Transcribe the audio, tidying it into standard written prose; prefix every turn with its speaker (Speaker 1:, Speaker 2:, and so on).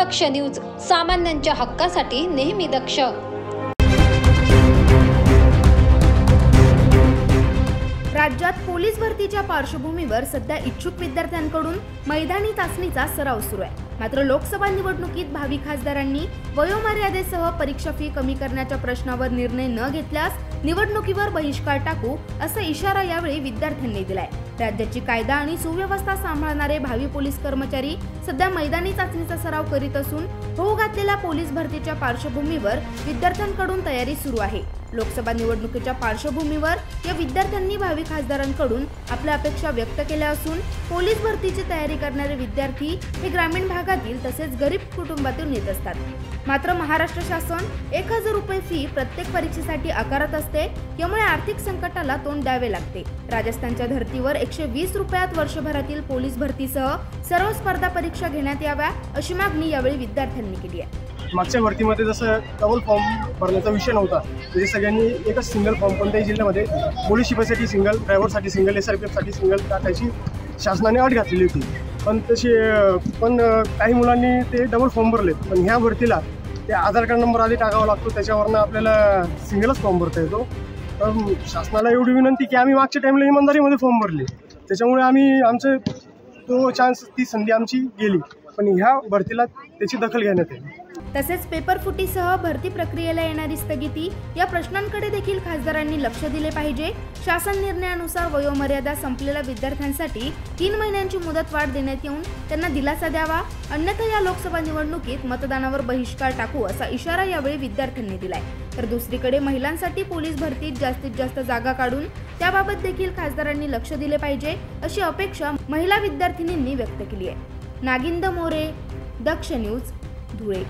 Speaker 1: दक्ष news, सामान्यांच्या हक्कासाठी नेहमी दक्ष।
Speaker 2: राज्यात पोलीस भरतीच्या पार्श्वभूमीवर सध्या इच्छुक विद्यार्थ्यांकडून मैदानी चाचणीचा सराव सुरू आहे। मात्र लोकसभा निवडणुकीत भावी खासदारांनी वयोमर्यादेसह परीक्षा फी कमी करण्याच्या प्रश्नावर निर्णय न घेतल्यास निवडणुकीवर बहिष्कार टाकू असा इशारा यावेळी विद्यार्थ्यांनी दिलाय। राज्याची कायदा आणि सुव्यवस्था सांभाळणारे भावी पोलीस कर्मचारी सध्या मैदानी चाचणीचा सराव करीत असून होऊ घातलेल्या पोलीस भरतीच्या पार्श्वभूमीवर विद्यार्थ्यांकडून तयारी सुरू आहे। लोकसभा निवडणुकीच्या पार्श्वभूमीवर या विद्यार्थ्यांनी भावी खासदारांकडून आपल्या अपेक्षा व्यक्त केल्या असून पोलीस भरतीची तयारी करणारे विद्यार्थी हे ग्रामीण भागातील तसेच गरीब कुटुंबातून येत असतात। मात्र महाराष्ट्र शासन 1000 रुपये फी प्रत्येक परीक्षेसाठी आकारत असते, यामुळे आर्थिक संकटाला तोंड द्यावे लागते। राजस्थानच्या धर्तीवर 120 रुपयात वर्षभरातील पोलीस भरतीसह सर्व स्पर्धा परीक्षा घेण्यात याव्या अशी मागणी यावेळी विद्यार्थ्यांनी केली आहे।
Speaker 3: मागच्या भरतीमध्ये जसं डबल फॉर्म भरण्याचा विषय नव्हता, म्हणजे सगळ्यांनी एकच सिंगल फॉर्म कोणत्याही जिल्ह्यामध्ये पोलीस शिपाईसाठी सिंगल, ड्रायव्हरसाठी सिंगल, SRPFसाठी सिंगल टाकायची शासनाने अट घातलेली होती। पण काही मुलांनी ते डबल फॉर्म भरले, पण ह्या भरतीला ते आधार कार्ड नंबर आधी टाकावा लागतो, त्याच्यावरनं आपल्याला सिंगलच फॉर्म भरता येतो। तर शासनाला एवढी विनंती की आम्ही मागच्या टाईमला इमानदारीमध्ये फॉर्म भरले, त्याच्यामुळे आमचं तो चान्स, ती संधी आमची गेली, पण ह्या भरतीला त्याची दखल घेण्यात येईल।
Speaker 2: तसेच पेपर फुटीसह भरती प्रक्रियेला येणारी स्थगिती या प्रश्नांकडे देखील खासदारांनी लक्ष दिले पाहिजे। शासन निर्णयानुसार वयोमर्यादा संपलेल्या विद्यार्थ्यांसाठी 3 महिन्यांची मुदतवाढ देण्यात येऊन त्यांना दिलासा द्यावा, अन्यथा या लोकसभा निवडणुकीत मतदानावर बहिष्कार टाकू असा इशारा यावेळी विद्यार्थ्यांनी दिलाय। तर दुसरीकडे महिलांसाठी पोलीस भरतीत जास्तीत जास्त जागा काढून त्याबाबत देखील खासदारांनी लक्ष दिले पाहिजे अशी अपेक्षा महिला विद्यार्थिनींनी व्यक्त केली आहे। नागिंद मोरे, दक्ष न्यूज, धुळे।